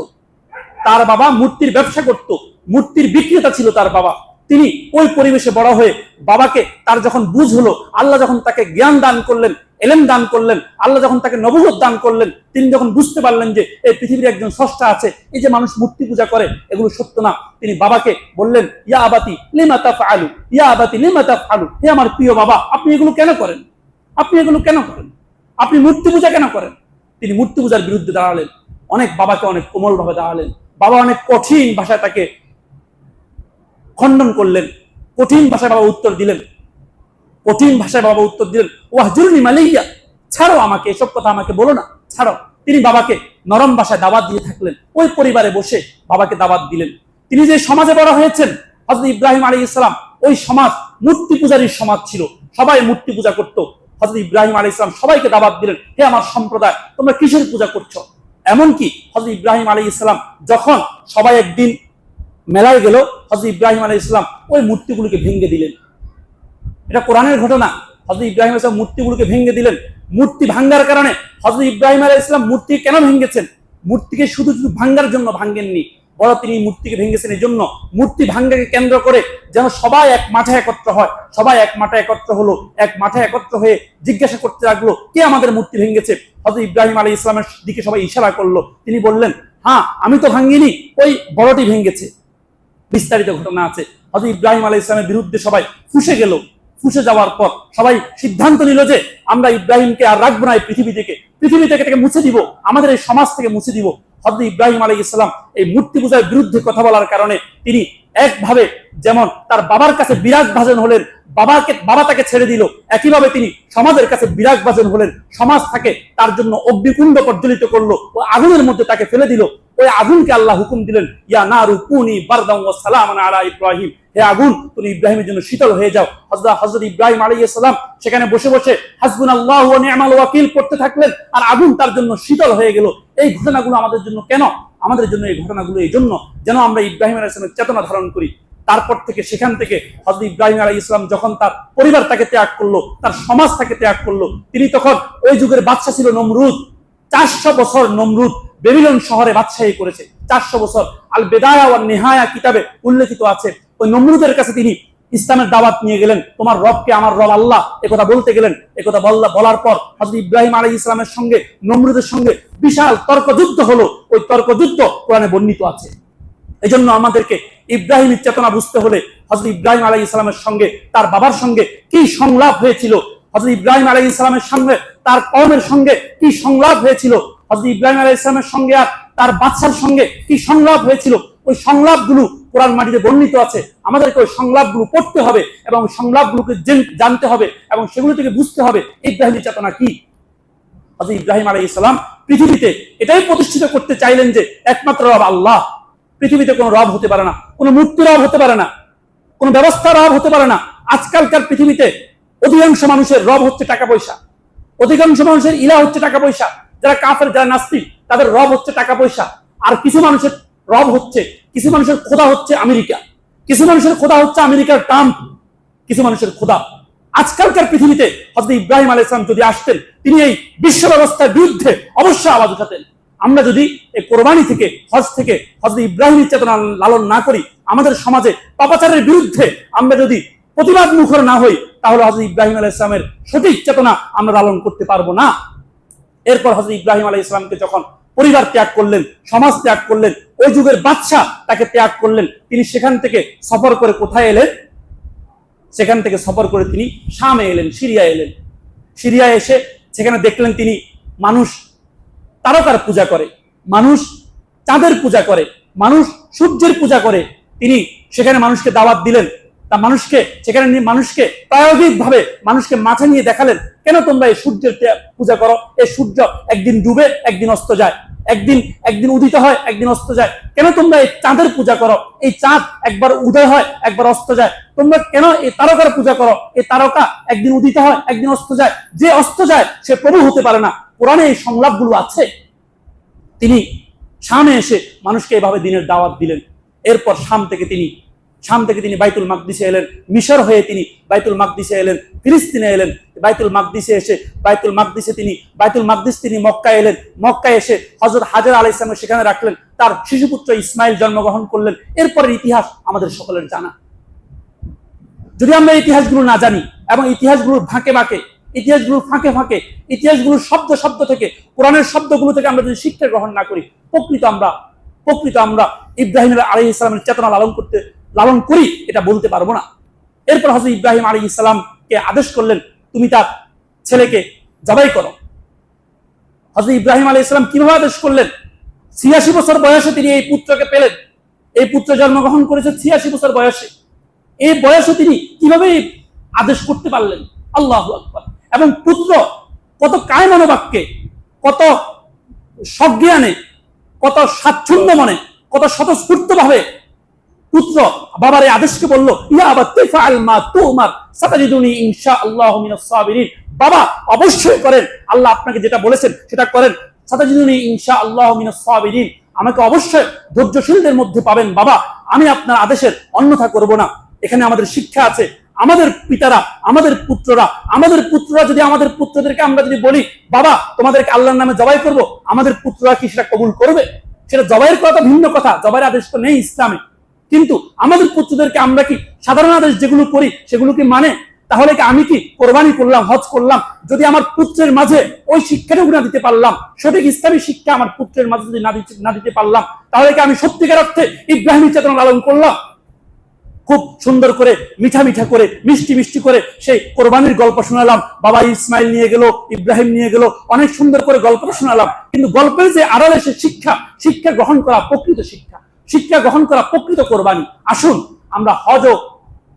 তার বাবা মূর্তির ব্যবসা করত, মূর্তির বিক্রেতা ছিল তার বাবা। তিনি ওই পরিবেশে বড় হয়ে বাবাকে, তার যখন বুঝ হলো, আল্লাহ যখন তাকে জ্ঞান দান করলেন, এলেম দান করলেন, আল্লাহ যখন তাকে নবুয়ত দান করলেন, তিনি যখন বুঝতে পারলেন যে এই পৃথিবীর একজন স্রষ্টা আছে, এই যে মানুষ মূর্তি পূজা করে এগুলো সত্য না, তিনি বাবাকে বললেন, ইয়া আবাতি লিমা তাফআলু, ইয়া আবাতি লিমা তাফআলু, হে আমার প্রিয় বাবা, আপনি এগুলো কেন করেন? আপনি এগুলো কেন করেন? আপনি মূর্তি পূজা কেন করেন? তিনি মূর্তি পূজার বিরুদ্ধে দাঁড়ালেন। অনেক বাবাকে অনেক কোমল ভাবে দাঁড়ালেন। বাবা অনেক কঠিন ভাষায় তাকে খণ্ডন করলেন, কঠিন ভাষায় বাবা উত্তর দিলেন, কঠিন ভাষায় বাবা উত্তর দিলেন, ওয়াহজুরনি মালিয়া, ছাড়ো আমাকে, এসব কথা আমাকে বলো না, ছাড়ো। তিনি বাবাকে নরম ভাষায় দাওয়াত দিয়ে থাকলেন। ওই পরিবারে বসে বাবাকে দাওয়াত দিলেন। তিনি যে সমাজে বড় হয়েছেন, হযরত ইব্রাহিম আলাইহিস সালাম, ওই সমাজ মূর্তি পূজারীর সমাজ ছিল, সবাই মূর্তি পূজা করত। হযরত ইব্রাহিম আলাইহিস সালাম সবাইকে দাওয়াত দিলেন, হে আমার সম্প্রদায়, তোমরা কিসের পূজা করছো? এমনকি হযরত ইব্রাহিম আলাইহিস সালাম যখন সবাই একদিন মেলায় গেল, হযরত ইব্রাহিম আলাইহিস সালাম ওই মূর্তিগুলোকে ভেঙে দিলেন। এটা কোরআনের ঘটনা। হযরত ইব্রাহিম আলাইহিস সালাম মূর্তিগুলোকে ভেঙে দিলেন। মূর্তি ভাঙ্গার কারণে হযরত ইব্রাহিম আলাইহিস সালাম মূর্তি কেন ভেঙেছেন? মূর্তিকে শুধু শুধু ভাঙ্গার জন্য ভাঙ্গেননি, বরং তিনি মূর্তিকে ভেঙেছেন এই জন্য, মূর্তি ভাঙ্গাকে কেন্দ্র করে যেন সবাই এক মাঠে একত্র হয়। সবাই এক মাঠে একত্র হলো, এক মাঠে একত্র হয়ে জিজ্ঞাসা করতে লাগলো, কে আমাদের মূর্তি ভেঙেছে? হযরত ইব্রাহিম আলাইহিস সালামের দিকে সবাই ইশারা করলো। তিনি বললেন, হ্যাঁ, আমি তো ভাঙ্গিনি, ওই বড়টি ভেঙেছে। বিস্তারিত ঘটনা আছে। হযরত ইব্রাহিম আলাইহিস সালামের বিরুদ্ধে সবাই ফুঁসে গেল। ফুঁসে যাওয়ার পর সবাই সিদ্ধান্ত নিল যে আমরা ইব্রাহিমকে আর রাখবো না, এই পৃথিবী থেকে তাকে মুছে দিব, আমাদের এই সমাজ থেকে মুছে দিব। হযরত ইব্রাহিম আলাইহিস সালাম এই মূর্তি পূজার বিরুদ্ধে কথা বলার কারণে তিনি একভাবে যেমন তার বাবার কাছে বিরাগ ভাজন হলেন, বাবা তাকে ছেড়ে দিল, একইভাবে তিনি সমাজের কাছে বিরাগ ভাজন হলেন। সমাজ তাকে তার জন্য অগ্নিকুণ্ড প্রজ্বলিত করলো, ও আগুনের মধ্যে তাকে ফেলে দিল। ওই আগুনকে আল্লাহ হুকুম দিলেন, ইয়া নারু কুনি বারদান ওয়া সালামান আলা ইব্রাহিম, হে আগুন তুমি ইব্রাহিমের জন্য শীতল হয়ে যাও। হযরত ইব্রাহিম আলাইহিস সালাম সেখানে বসে বসে হাসবুনাল্লাহু ওয়া নি'মাল ওয়াকিল পড়তে থাকলেন, আর আগুন তার জন্য শীতল হয়ে গেল। এই ঘটনাগুলো আমাদের জন্য কেন? আমাদের জন্য এই ঘটনাগুলো এই জন্য যেন আমরা ইব্রাহিম আলাইহিস সালামের চেতনা ধারণ করি। তারপর থেকে সেখান থেকে হযরত ইব্রাহিম আলাইহিস সালাম যখন তার পরিবার তাকে ত্যাগ করলো, তার সমাজ তাকে ত্যাগ করলো, তিনি তখন ওই যুগের বাদশা ছিল নমরুদ। 400 বছর নমরুদ বেবিলন শহরে বাদশাহী করেছে। 400 বছর। আল বেদায়া ওয়ান নিহায়া কিতাবে উল্লেখিত আছে। ওই নমরুদের কাছে তিনি ইসলামের দাওয়াত নিয়ে গেলেন। তোমার রবকে, আমার রব আল্লাহ, একথা বলতে গেলেন। একথা বলার পর হযরত ইব্রাহিম আলাইহিস সালামের সঙ্গে নমরুদের সঙ্গে বিশাল তর্কযুদ্ধ হলো। ওই তর্কযুদ্ধ কোরআনে বর্ণিত আছে। এজন্য আমাদেরকে ইব্রাহিমের চেতনা বুঝতে হলে হযরত ইব্রাহিম আলাইহিস সালামের সঙ্গে তার বাবার সঙ্গে কি সংলাপ হয়েছিল, হযরত ইব্রাহিম আলাইহিস সালামের সঙ্গে তার কওমের সঙ্গে কি সংলাপ হয়েছিল, হযরত ইব্রাহিম আলাইহিস সালামের সঙ্গে আর তার বাদশার সঙ্গে কি সংলাপ হয়েছিল, ওই সংলাপগুলো কোরআন মাজিদে বর্ণিত আছে। আমাদেরকে ওই সংলাপগুলো পড়তে হবে এবং সংলাপগুলোকে জানতে হবে এবং সেগুলো থেকে বুঝতে হবে ইব্রাহিমের চেতনা কি। হযরত ইব্রাহিম আলাইহিস সালাম পৃথিবীতে এটাই প্রতিষ্ঠিত করতে চাইলেন যে একমাত্র রব আল্লাহ। পৃথিবীতে কোনো রব হতে পারে না, কোনো মূর্তি রব হতে পারে না, কোনো ব্যবস্থা রব হতে পারে না। আজকালকার পৃথিবীতে অধিকাংশ মানুষের রব হচ্ছে টাকা পয়সা, অধিকাংশ মানুষের ইলাহ হচ্ছে টাকা পয়সা। যারা কাফের, যারা নাস্তিক, তাদের রব হচ্ছে টাকা পয়সা। আর কিছু মানুষের রব হচ্ছে, কিছু মানুষের খোদা হচ্ছে আমেরিকা, কিছু মানুষের খোদা হচ্ছে আমেরিকার ট্রাম্প, কিছু মানুষের খোদা। আজকালকার পৃথিবীতে হযরত ইব্রাহিম আলাইহিস সালাম যদি আসতেন, তিনি এই বিশ্ব ব্যবস্থার বিরুদ্ধে অবশ্যই আওয়াজ উঠাতেন। আমরা যদি এই কোরবানি থেকে, হজ থেকে হযরত ইব্রাহিমের চেতনা লালন না করি, আমাদের সমাজে পাপাচারের বিরুদ্ধে আমরা যদি প্রতিবাদ মুখর না হই, তাহলে হযরত ইব্রাহিম আলাইহিস সালামের সঠিক চেতনা আমরা লালন করতে পারবো না। এরপর হযরত ইব্রাহিম আলাইহিস সালামকে যখন পরিবার ত্যাগ করলেন, সমাজ ত্যাগ করলেন, ওই যুগের বাদশা তাকে ত্যাগ করলেন, তিনি সেখান থেকে সফর করে কোথায় এলেন? সেখান থেকে সফর করে তিনি শামে এলেন, সিরিয়া এলেন। সিরিয়া এসে সেখানে দেখলেন তিনি মানুষ তারকার পূজা করে, মানুষ চাঁদের পূজা করে, মানুষ সূর্যের পূজা করে। তিনি সেখানে মানুষকে দাওয়াত দিলেন, তা মানুষকে সেখানে মানুষকে প্রায়োগিকভাবে মানুষকে মাঠে নিয়ে দেখালেন, কেন তোমরা এই সূর্যের পূজা করো? এই সূর্য একদিন ডুবে একদিন অস্ত যায়, একদিন উদিত হয় একদিন অস্ত যায়। কেন তোমরা এই চাঁদের পূজা করো? এই চাঁদ একবার উদয় হয় একবার অস্ত যায়। তোমরা কেন এই তারকার পূজা করো? এই তারকা একদিন উদিত হয় একদিন অস্ত যায়। যে অস্ত যায় সে প্রভু হতে পারে না। কোরআনে এই সংলাপগুলো আছে। তিনি শামে এসে মানুষকে এভাবে দিনের দাওয়াত দিলেন। এরপর শাম থেকে তিনি বাইতুল মাকদিসে এলেন, মিশর হয়ে তিনি বাইতুল মাকদিসে এলেন, ফিলিস্তিনে এলেন, বাইতুল মাকদিসে এসে বাইতুল মাকদিস তিনি মক্কায় এলেন। মক্কায় এসে হযরত হাজর আলাইহিস সালাম সেখানে রাখলেন, তার শিশুপুত্র ইসমাইল জন্মগ্রহণ করলেন। এরপরের ইতিহাস আমাদের সকলের জানা। যদি আমরা ইতিহাসগুলো না জানি এবং ইতিহাসগুলোর ইতিহাসগুলোর ফাঁকে ইতিহাসগুলোর শব্দ থেকে, কোরআনের শব্দগুলো থেকে আমরা যদি শিক্ষা গ্রহণ না করি, প্রকৃত আমরা ইব্রাহিম আলাইহিস সালামের চেতনা লালন করি এটা বলতে পারবো না। এরপর হযরত ইব্রাহিম আলাইহিস সালামকে আদেশ করলেন, তুমি তার ছেলেকে জবাই করো। হযরত ইব্রাহিম আলাইহিস সালাম কিভাবে আদেশ করলেন? ৮৬ বছর বয়সে তিনি এই পুত্রকে পেলেন। এই পুত্র জন্মগ্রহণ করেছে ৮৬ বছর বয়সে। এই বয়সে তিনি কিভাবে আদেশ করতে পারলেন? আল্লাহু আকবার। এবং পুত্র কত কায় মনোবাক্যে, কত সজ্ঞানে, কত স্বাচ্ছন্দ্য মনে, কত স্বতঃস্ফূর্ত ভাবে পুত্র বাবার এই আদেশকে বলল, ইয়া আবাতি ফাআল মা তুমার সাতাজিদুনি ইনশাআল্লাহু মিনাস সাবিরিন। বাবা অবশ্যই করেন, আল্লাহ আপনাকে যেটা বলেছেন সেটা করেন। সাতাজিদুনি ইনশাআল্লাহু মিনাস সাবিরিন, আমাকে অবশ্যই ধৈর্যশীলদের মধ্যে পাবেন বাবা, আমি আপনার আদেশের অন্যথা করব না। এখানে আমাদের শিক্ষা আছে। আমাদের পিতারা, আমাদের পুত্ররা যদি আমাদের পুত্রদেরকে আমরা যদি বলি, বাবা তোমাদেরকে আল্লাহর নামে জবাই করব, আমাদের পুত্ররা কি সেটা কবুল করবে? সেটা জবাইয়ের কথা ভিন্ন কথা, জবাইয়ের আদেশ তো নেই ইসলামে। কিন্তু আমাদের পুত্রদেরকে আমরা কি সাধারণ আদেশ যেগুলো করি সেগুলো কি মানে? তাহলে কি আমি কি কোরবানি করলাম, হজ করলাম, যদি আমার পুত্রের মাঝে ওই শিক্ষাটুকু না দিতে পারলাম, সঠিক ইসলামী শিক্ষা আমার পুত্রের মাঝে যদি না দিতে পারলাম, তাহলে কি আমি সত্যিকার অর্থে ইব্রাহিমী চেতনা লালন করলাম? খুব সুন্দর করে মিঠা করে মিষ্টি করে সেই কোরবানির গল্প শোনালাম, বাবা ইসমাইল নিয়ে গেল, ইব্রাহিম নিয়ে গেল, অনেক সুন্দর করে গল্পটা শোনালাম। কিন্তু গল্পের যে আড়ালে সে শিক্ষা গ্রহণ করা প্রকৃত শিক্ষা গ্রহণ করা প্রকৃত কোরবানি। আসুন আমরা হজ ও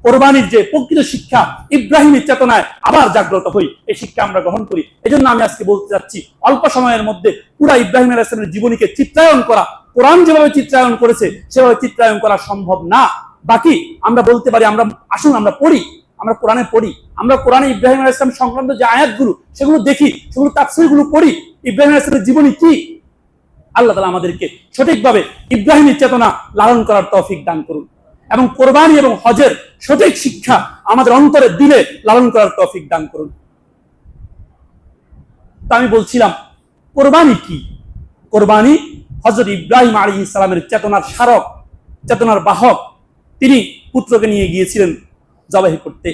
কোরবানির যে প্রকৃত শিক্ষা ইব্রাহিমের চেতনায় আবার জাগ্রত হই, এই শিক্ষা আমরা গ্রহণ করি। এজন্য আমি আজকে বলতে চাচ্ছি, অল্প সময়ের মধ্যে পুরা ইব্রাহিম আলাইহিস সালামের জীবনীকে চিত্রায়ন করা, কোরআন যেভাবে চিত্রায়ন করেছে সেভাবে চিত্রায়ন করা সম্ভব না। বাকি আমরা বলতে পারি, আসুন আমরা পড়ি, আমরা কোরআনে পড়ি, আমরা কোরআনে ইব্রাহিম আলাইহিস সালাম সংক্রান্ত যে আয়াতগুলো সেগুলো দেখি, সেগুলো তাফসীরগুলো পড়ি, ইব্রাহিম আলাইহিস সালামের জীবনী কি। আল্লাহ তাআলা আমাদেরকে সঠিকভাবে ইব্রাহিমের চেতনা লালন করার তৌফিক দান করুন এবং কোরবানি এবং হজের সঠিক শিক্ষা আমাদের অন্তরে দিলে লালন করার তৌফিক দান করুন। তা আমি বলছিলাম, কোরবানি কি? কোরবানি হযরত ইব্রাহিম আলাইহিস সালামের চেতনার স্মারক, চেতনার বাহক। তিনি পুত্রকে নিয়ে গিয়েছিলেন জবাই করতে।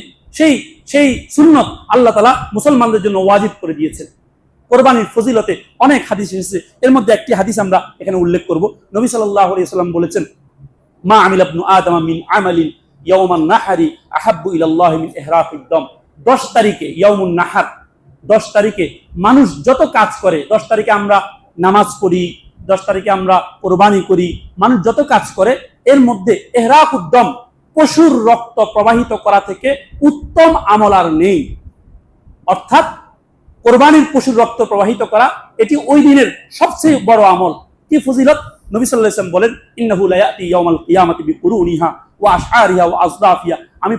সেই সুন্নত আল্লাহ তাআলা মুসলমানদের জন্য ওয়াজিব করে দিয়েছেন। কোরবানির ফজিলতে অনেক হাদিস এসেছে, এর মধ্যে একটি হাদিস আমরা এখানে উল্লেখ করব। নবী সাল্লাল্লাহু আলাইহি ওয়াসাল্লাম বলেছেন, মা আমিলা ইবনু আদম মিন আমালিন ইয়াওমান নাহরি আহাব্বু ইলাল্লাহি মিন ইহরাফিদ দম। 10 তারিখে ইয়াউমুন নাহর, 10 তারিখে মানুষ যত কাজ করে, 10 তারিখে আমরা নামাজ পড়ি, 10 তারিখে আমরা কোরবানি করি, মানুষ যত কাজ করে এর মধ্যে ইহরাফুদ দম, পশুর রক্ত প্রবাহিত করা থেকে উত্তম আমল আর নেই। অর্থাৎ কোরবানির পশুর রক্ত প্রবাহিত করা এটি ওই দিনের সবচেয়ে বড় আমল। কি ফজিলত? নবী সাল্লাল্লাহু আলাইহি ওয়াসাল্লাম বলেন, ইন্নাহু লা ইয়াতি ইয়াউমাল কিয়ামাতি বিকুরুনিহা ওয়া আশআরিহা ওয়া আযলাফিহা। আমি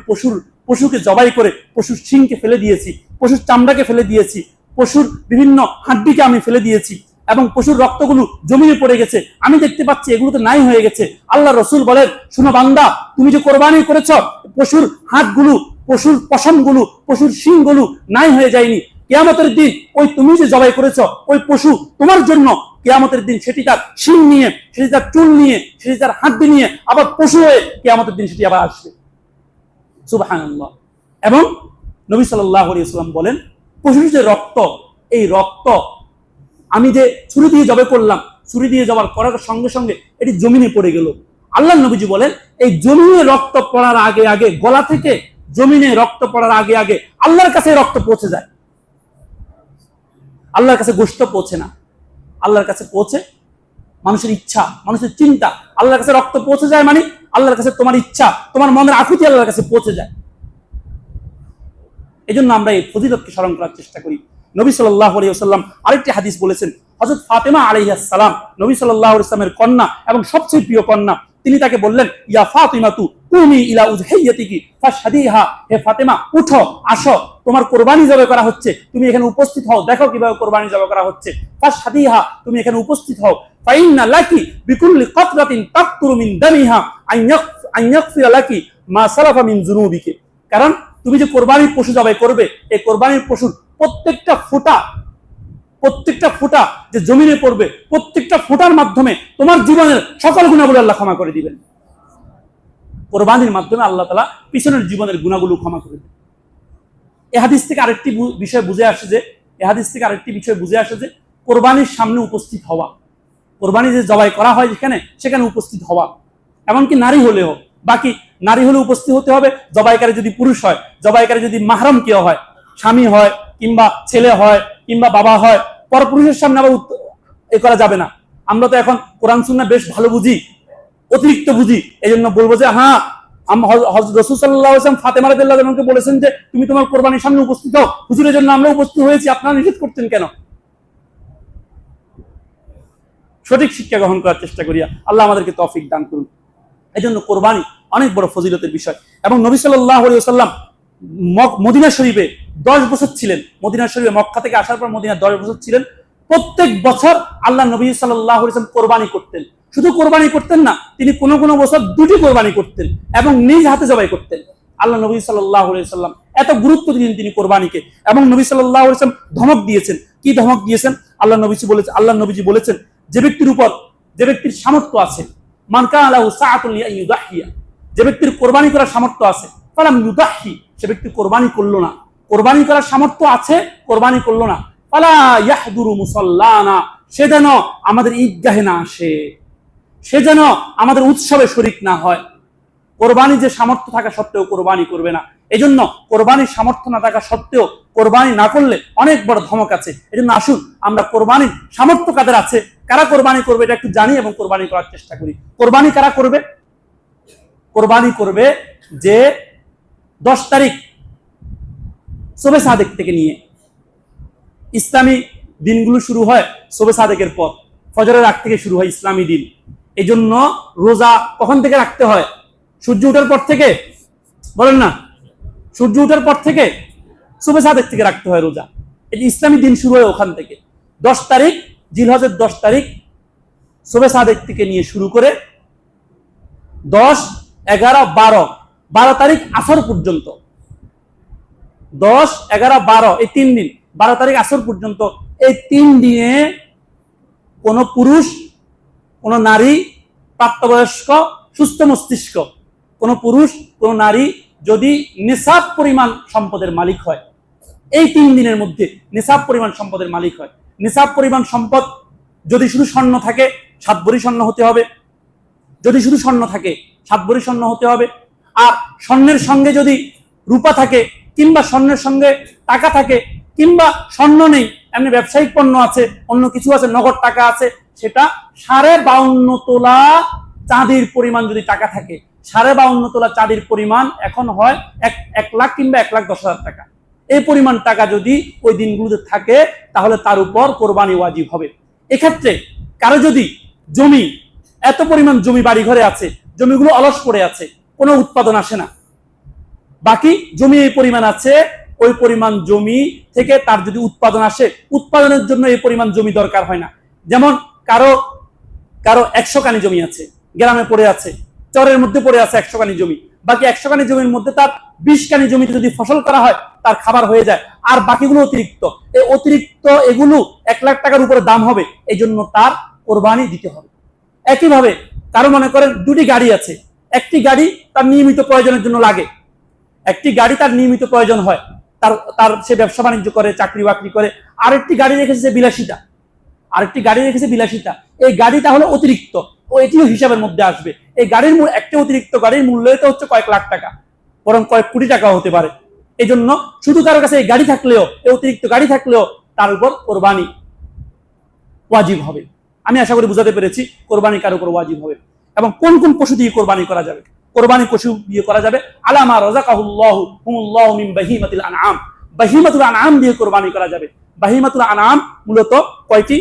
পশুকে জবাই করে পশুর শিংকে ফেলে দিয়েছি, পশুর চামড়াকে ফেলে দিয়েছি, পশুর বিভিন্ন হাড্ডিকে আমি ফেলে দিয়েছি এবং পশুর রক্তগুলো জমিনে পড়ে গেছে, আমি দেখতে পাচ্ছি এগুলো তো নাই হয়ে গেছে। আল্লাহ রাসূল বলেন, শুনো বান্দা, তুমি যে কোরবানি করেছ, পশুর হাতগুলো, পশুর পশমগুলো, পশুর শিংগুলো নাই হয়ে যায়নি। কিয়ামতের দিন ওই তুমি যে জবাই করেছ ওই পশু তোমার জন্য কিয়ামতের দিন সেটি তার শিং নিয়ে, সেটি তার চুল নিয়ে, সেটি তার হাড্ডি নিয়ে আবার পশু হয়ে কিয়ামতের দিন সেটি আবার আসবে। সুবহানাল্লাহ। এবং নবী সাল্লাল্লাহু আলাইহি ওয়াসাল্লাম বলেন, পশুর যে রক্ত, এই রক্ত আমি যে ছুরি দিয়ে জবাই করলাম, ছুরি দিয়ে জবাই করার সঙ্গে সঙ্গে এটি জমিনে পড়ে গেল। আল্লাহ নবীজি বলেন, এই জমিনে রক্ত পড়ার আগে আগে, গলা থেকে জমিনে রক্ত পড়ার আগে আগে আল্লাহর কাছে রক্ত পৌঁছে যায়, আল্লাহর কাছে গোশত পৌঁছে না। আল্লাহর কাছে পৌঁছে, মানুষের ইচ্ছা, মানুষের চিন্তা আল্লাহর কাছে রক্ত পৌঁছে যায়, মানে আল্লাহর কাছে তোমার ইচ্ছা, তোমার মনের আকুতি আল্লাহর কাছে পৌঁছে যায়। এই জন্য আমরা এই ফজিলতকে স্মরণ করার চেষ্টা করি। নবী সাল্লাল্লাহু আলাইহি ওয়াসাল্লাম আরেকটি হাদিস বলেছেন, হযরত ফাতেমা আলাইহিস সালাম, নবী সাল্লাল্লাহু আলাইহি ওয়াসাল্লামের কন্যা এবং সবচেয়ে প্রিয় কন্যা, তিনি তাকে বললেন, ইয়া ফাতিমাতু কুমি ইলা উযহিয়াতিকি ফাশহাদিহা, হে ফাতেমা উঠো, আসো, তোমার কুরবানি জবাই করা হচ্ছে, তুমি এখানে উপস্থিত হও, দেখো কিভাবে কুরবানি জবাই করা হচ্ছে। ফাশহাদিহা, তুমি এখানে উপস্থিত হও। ফাইন্না লাকি বিকুল্লি কাতরাতিন তাকতুরু মিন দামিহা আন ইয়াগফিরা লাকি মা সালাফা মিন যুনুবিকি, কারণ তুমি যে কোরবানির পশু জবাই করবে, এই কোরবানির পশুর প্রত্যেকটা ফোঁটা যে জমিনে পড়বে, প্রত্যেকটা ফোঁটার মাধ্যমে তোমার জীবনের সকল গুনাহগুলো আল্লাহ ক্ষমা করে দিবেন। কোরবানির মাধ্যমে আল্লাহ তাআলা পিছনের জীবনের গুনাহগুলো ক্ষমা করে দেবেন। এই হাদিস থেকে আরেকটি বিষয় বুঝে আসে যে কোরবানির সামনে উপস্থিত হওয়া, কোরবানি যে জবাই করা হয় সেখানে উপস্থিত হওয়া, এমনকি নারী হলেও, বাকি নারী হলে উপস্থিত হতে হবে, জবাইকারী যদি পুরুষ হয়, জবাইকারী যদি মাহরাম কেউ হয়, স্বামী হয় কিংবা ছেলে হয় কিংবা বাবা হয়, পরপুরুষের সামনে আবার এ করা যাবে না। আমরা তো এখন কোরআন সুন্নাহ বেশ ভালো বুঝি, অতিরিক্ত বুঝি, এই জন্য বলবো যে হ্যাঁ, হযরত রাসূল সাল্লাল্লাহু আলাইহি ওয়াসাল্লাম ফাতেমা রাদিয়াল্লাহু আনহাকে বলেছেন যে তুমি তোমার কোরবানির সামনে উপস্থিত হও, হুজুরের জন্য আমরা উপস্থিত হয়েছি, আপনারা নিষেধ করতেন কেন? সঠিক শিক্ষা গ্রহণ করার চেষ্টা করি, আল্লাহ আমাদেরকে তৌফিক দান করুন। এই জন্য কোরবানি অনেক বড় ফজিলতের বিষয়। এবং নবী সাল্লাল্লাহু আলাইহি ওয়াসাল্লাম মদিনা শরীফে 10 বছর ছিলেন, মদিনা শরীফে মক্কা থেকে আসার পর মদিনা 10 বছর ছিলেন। প্রত্যেক বছর আল্লাহ নবী সাল্লাল্লাহু আলাইহি ওয়াসাল্লাম কোরবানি করতেন। শুধু কোরবানি করতেন না, তিনি কোনো কোনো বছর 2টি কোরবানি করতেন এবং নিজ হাতে জবাই করতেন। আল্লাহ নবী সাল্লাল্লাহু আলাইহি ওয়াসাল্লাম এত গুরুত্ব দিলেন তিনি কোরবানিকে, এবং নবী সাল্লাল্লাহু আলাইহি ওয়াসাল্লাম ধমক দিয়েছেন। কি ধমক দিয়েছেন? আল্লাহ নবীজি বলেছেন, যে ব্যক্তির সামর্থ্য আছে, মান কানা লাহু সাআতুন লিয়াইয়ুদাহিয়া, যে ব্যক্তির কোরবানি করার সামর্থ্য আছে, ফালাম ইউদাহি, সে ব্যক্তি কোরবানি করলো না, কোরবানি করার সামর্থ্য আছে, কোরবানি করলো না, ফালা ইয়াহদুরু মুসাল্লানা, সে যেন আমাদের ঈদগাহে না আসে, সে যেন আমাদের উৎসবে শরীক না হয়। কোরবানি যে সামর্থ্য থাকা সত্ত্বেও কোরবানি করবে না। এজন্য কোরবানির সামর্থ্য না থাকা সত্ত্বেও কোরবানি না করলে অনেক বড় ধমক আছে। এজন্য আসুন আমরা কোরবানির সামর্থ্য কাদের আছে, কারা কোরবানি করবে এটা একটু জানি এবং কোরবানি করার চেষ্টা করি। কোরবানি কারা করবে? কোরবানি করবে যে 10 তারিখ শবে সাদেক থেকে নিয়ে, ইসলামী দিনগুলো শুরু হয় শবে সাদেকের পর, ফজরের আগ থেকে শুরু হয় ইসলামী দিন। এই জন্য রোজা কখন থেকে রাখতে হয়? সূর্য ওঠার পর থেকে, বলেন না, সূর্য ওঠার পর থেকে শবে সাদেক থেকে রাখতে হয় রোজা। এই যে ইসলামী দিন শুরু হয় ওখান থেকে। 10 তারিখ জিলহজের 10 তারিখ শবে সাদেক থেকে নিয়ে শুরু করে 10, 11, 12 তারিখ আসর পর্যন্ত, 10, 11, 12 এই 3 দিন, 12 তারিখ আসর পর্যন্ত, এই 3 দিনে কোন পুরুষ, কোন নারী, প্রাপ্তবয়স্ক, সুস্থ মস্তিষ্ক, কোন পুরুষ, কোন নারী যদি নিসাব পরিমাণ সম্পদের মালিক হয়, এই 3 দিনের মধ্যে নিসাব পরিমাণ সম্পদের মালিক হয়। নিসাব পরিমাণ সম্পদ যদি শুধু স্বর্ণ থাকে 7 ভরি স্বর্ণ হতে হবে, যদি শুধু স্বর্ণ থাকে 7 ভরি স্বর্ণ হতে হবে। আর স্বর্ণের সঙ্গে যদি রূপা থাকে, কিংবা স্বর্ণের সঙ্গে টাকা থাকে, কিংবা স্বর্ণ নেই, এমনি ব্যবসায়িক পণ্য আছে, অন্য কিছু আছে, নগদ টাকা আছে, সেটা 52.5 তোলা চাঁদির পরিমাণ যদি টাকা থাকে, 52.5 তোলা চাঁদির পরিমাণ এখন হয় 1 লাখ কিংবা 1,10,000 টাকা। এই পরিমাণ টাকা যদি ওই দিনগুলোতে থাকে তাহলে তার উপর কোরবানি ওয়াজিব হবে। এক্ষেত্রে কারো যদি জমি, এত পরিমাণ জমি বাড়ি ঘরে আছে, জমিগুলো অলস পড়ে আছে, কোনো উৎপাদন আসে না, বাকি জমি এই পরিমাণ আছে, ওই পরিমাণ জমি থেকে তার যদি উৎপাদন আসে, উৎপাদনের জন্য এই পরিমাণ জমি দরকার হয় না। যেমন কারো 100 কানি জমি আছে, গ্রামে পড়ে আছে, চরের মধ্যে পড়ে আছে 100 কানি জমি, বাকি 100 কানি জমির মধ্যে তার 20 কানি জমিতে যদি ফসল করা হয় তার খাবার হয়ে যায়, আর বাকিগুলো অতিরিক্ত। এই অতিরিক্ত এগুলো 1 লাখ টাকার উপরে দাম হবে, এই জন্য তার কোরবানি দিতে হবে। একইভাবে কারো মনে করেন 2টি গাড়ি আছে, একটি গাড়ি তার নিয়মিত প্রয়োজনের জন্য লাগে, একটি গাড়ি তার নিয়মিত প্রয়োজন হয়, তার সে ব্যবসা বাণিজ্য করে, চাকরি বাকরি করে, আরেকটি গাড়ি রেখেছে বিলাসিতা, এই গাড়িটা হলো অতিরিক্ত, ও এটিও হিসাবের মধ্যে আসবে। এই গাড়ির একটা অতিরিক্ত গাড়ির মূল্য তো হচ্ছে কয়েক লাখ টাকা, বরং কয়েক কোটি টাকাও হতে পারে। এই জন্য শুধু কারো কাছে এই গাড়ি থাকলেও, এই অতিরিক্ত গাড়ি থাকলেও তার উপর কোরবানি ওয়াজিব হবে। আমি আশা করি বুঝাতে পেরেছি কোরবানি কার উপর ওয়াজিব হবে এবং কোন কোন পশু দিয়ে কোরবানি করা যাবে। কোরবানি পশু দিয়ে করা যাবে আলামা রাযাকাহুল্লাহু হুমুল্লাহু মিন বাহিমাতিল আনআম, বাহিমাতুল আনআম দিয়ে কোরবানি করা যাবে। বাহিমাতুল আনআম মূলত কয়টি?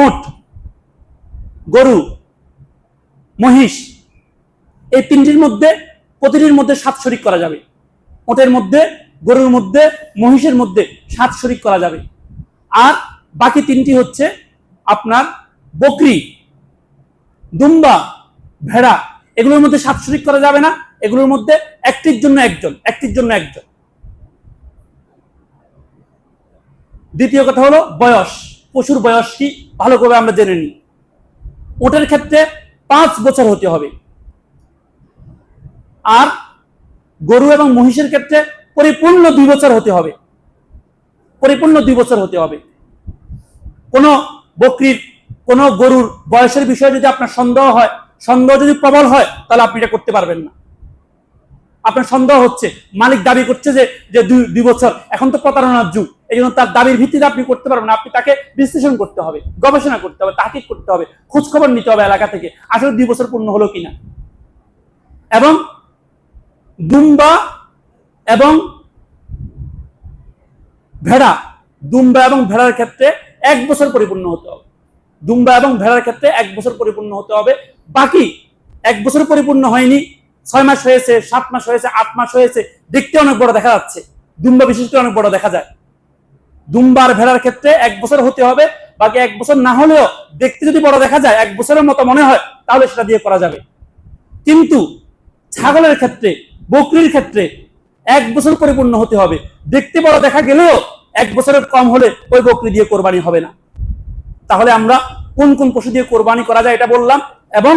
উট, গরু, মহিষ, এই তিনটির মধ্যে প্রতিটির মধ্যে 7 শরিক করা যাবে। উটের মধ্যে, গরুর মধ্যে, মহিষের মধ্যে 7 শরিক করা যাবে। আর বাকি 3টি হচ্ছে আপনার বকরি, দুম্বা, ভেড়া, এগুলোর মধ্যে 7 শরিক করা যাবে না। এগুলোর মধ্যে একটির জন্য একজন, একটির জন্য একজন। দ্বিতীয় কথা হলো বয়স, পশুর বয়স কি ভালো করে আমরা জেনে নিই। উটের ক্ষেত্রে 5 বছর হতে হবে, আর গরু এবং মহিষের ক্ষেত্রে পরিপূর্ণ 2 বছর হতে হবে, পরিপূর্ণ 2 বছর হতে হবে। কোন বকরির, কোন গরুর বয়সের বিষয়ে যদি আপনার সন্দেহ হয়, সন্দেহ যদি প্রবল হয়, তাহলে আপনি এটা করতে পারবেন না। আপনার সন্দেহ হচ্ছে, মালিক দাবি করছে যে 2 বছর, এখন তো প্রতারণার যুগ, এই জন্য তার দাবির ভিত্তিতে আপনি করতে পারবেন না। আপনি তাকে বিশ্লেষণ করতে হবে, গবেষণা করতে হবে, তাহকিক করতে হবে, খোঁজ খবর নিতে হবে এলাকা থেকে, আসলে 2 বছর পূর্ণ হলো কিনা। এবং দুম্বা এবং ভেড়া, দুম্বা এবং ভেড়ার ক্ষেত্রে 1 বছর পরিপূর্ণ হতে হবে। দুম্বা এবং ভেড়ার ক্ষেত্রে 1 বছর পরিপূর্ণ হতে হবে। বাকি 1 বছর পরিপূর্ণ হয়নি, 6 মাস হয়েছে, 7 মাস হয়েছে, 8 মাস হয়েছে, দেখতে অনেক বড় দেখা যাচ্ছে, দুম্বা বিশেষ করে অনেক বড় দেখা যায়। দুম্বার ভেড়ার ক্ষেত্রে 1 বছর হতে হবে। বাকি 1 বছর না হলেও দেখতে যদি বড় দেখা যায়, 1 বছরের মতো মনে হয়, তাহলে সেটা দিয়ে করা যাবে। কিন্তু ছাগলের ক্ষেত্রে, বকরির ক্ষেত্রে 1 বছর পরিপূর্ণ হতে হবে। দেখতে বড় দেখা গেলেও 1 বছরের কম হলে ওই বকরি দিয়ে কোরবানি হবে না। তাহলে আমরা কোন কোন পশু দিয়ে কোরবানি করা যায় এটা বললাম, এবং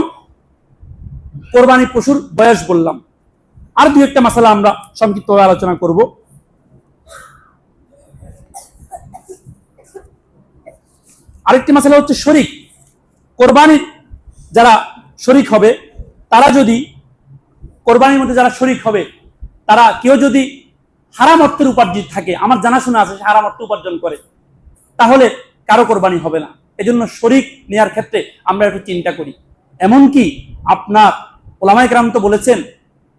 কোরবানি পশুর বয়স বললাম। আর 2-1টা মাসালা আমরা সংক্ষিপ্তভাবে আলোচনা করব। আরেকটি মাসালা হচ্ছে শরিক। কোরবানির যারা শরিক হবে, তারা যদি, কোরবানির মধ্যে যারা শরিক হবে, তারা কেউ যদি হারাম অর্থের উপার্জিত থাকে, আমার জানাশোনা আছে সে হারাম অর্থ উপার্জন করে, তাহলে কারো কোরবানি হবে না। এজন্য শরিক নেওয়ার ক্ষেত্রে আমরা একটু চিন্তা করি। এমনকি আপনার ওলামায়ে কেরাম তো বলেছেন,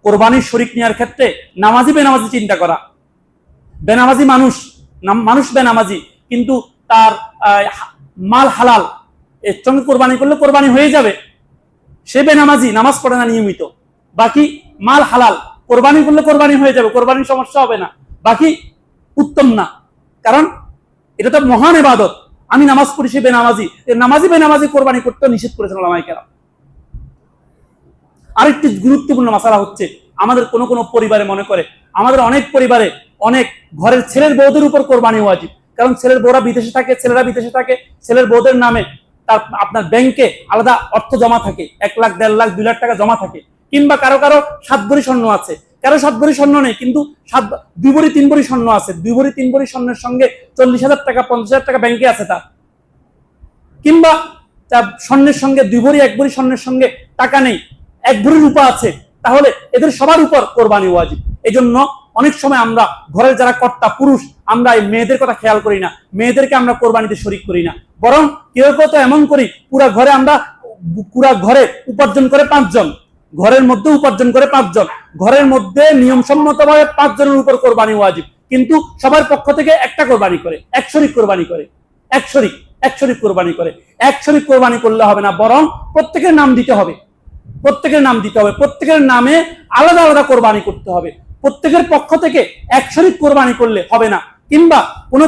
কোরবানির শরিক নেওয়ার ক্ষেত্রে নামাজি বেনামাজি চিন্তা করা। বেনামাজি মানুষ বেনামাজি, কিন্তু তার মাল হালাল, এর সঙ্গে কোরবানি করলে কোরবানি হয়ে যাবে। সে বেনামাজি, নামাজ পড়ে না নিয়মিত, বাকি মাল হালাল, কোরবানি করলে কোরবানি হয়ে যাবে, কোরবানির সমস্যা হবে না। বাকি উত্তম না, কারণ এটা তো মহান ইবাদত। আমি নামাজ পড়ি, সে বেনামাজি, নামাজি বেনামাজি কোরবানি করতে নিষেধ করেছেন ওলামায়ে কেরাম। আরেকটি গুরুত্বপূর্ণ মাসালা হচ্ছে, আমাদের কোন কোন পরিবারে মনে করে, আমাদের অনেক পরিবারে অনেক ঘরের ছেলের বউদের উপর কোরবানি ওয়াজিব। কারণ ছেলের বউরা বিদেশে থাকে, ছেলেরা বিদেশে থাকে, ছেলের বউদের নামে তার আপনার ব্যাংকে আলাদা অর্থ জমা থাকে, 1 লাখ, 1.5 লাখ, 2 লাখ টাকা জমা থাকে। কিংবা কারো কারো 7 ভরি স্বর্ণ আছে, কারো 7 ভরি স্বর্ণ নেই, কিন্তু 2 ভরি 3 ভরি স্বর্ণ আছে। 2 ভরি 3 ভরি স্বর্ণের সঙ্গে 40,000 টাকা, 50,000 টাকা ব্যাংকে আছে তার। কিংবা তার স্বর্ণের সঙ্গে 2 ভরি 1 ভরি স্বর্ণের সঙ্গে টাকা নেই, 1 ভরি রূপা আছে, তাহলে এদের সবার উপর কোরবানি ওয়াজিব। এই জন্য অনেক সময় আমরা ঘরের যারা কর্তা পুরুষ, আমরা এই মেয়েদের কথা খেয়াল করি না, মেয়েদেরকে আমরা কোরবানিতে শরিক করি না। বরং কেউ কেউ তো এমন করি, পুরা ঘরে উপার্জন করে 5 জন, ঘরের মধ্যে উপার্জন করে 5 জন, ঘরের মধ্যে নিয়মসম্মতভাবে 5 জনের উপর কোরবানি ওয়াজিব, কিন্তু সবার পক্ষ থেকে একটা কোরবানি করে, 1 শরিক কোরবানি করে, 1 শরিক কোরবানি করে। 1 শরিক কোরবানি করলে হবে না, বরং প্রত্যেকের নাম দিতে হবে, প্রত্যেকের নাম দিতে হবে, প্রত্যেকের নামে আলাদা আলাদা কোরবানি করতে হবে। প্রত্যেকের পক্ষ থেকে 1 শরিক কোরবানি করলে হবে না। কিংবা কোন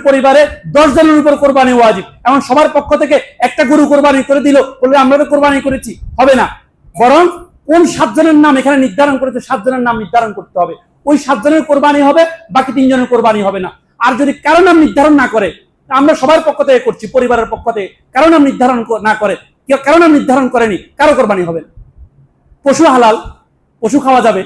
পরিবারে 10 জনের উপর কোরবানি ওয়াজিব, এমন সবার পক্ষ থেকে একটা গরু কোরবানি করে দিল, বললে আমরা তো কোরবানি করেছি, হবে না। বরং কোন 7 জনের নাম এখানে নির্ধারণ করেছে, 7 জনের নাম নির্ধারণ করতে হবে। ওই 7 জনের কোরবানি হবে, বাকি 3 জনের কোরবানি হবে না। আর যদি কারো নাম নির্ধারণ না করে, আমরা সবার পক্ষ থেকে করছি, পরিবারের পক্ষ থেকে কারো নাম নির্ধারণ না করে, কারো নাম নির্ধারণ করেনি, কারো কোরবানি হবে না। পশু হালাল, পশু খাওয়া যাবে,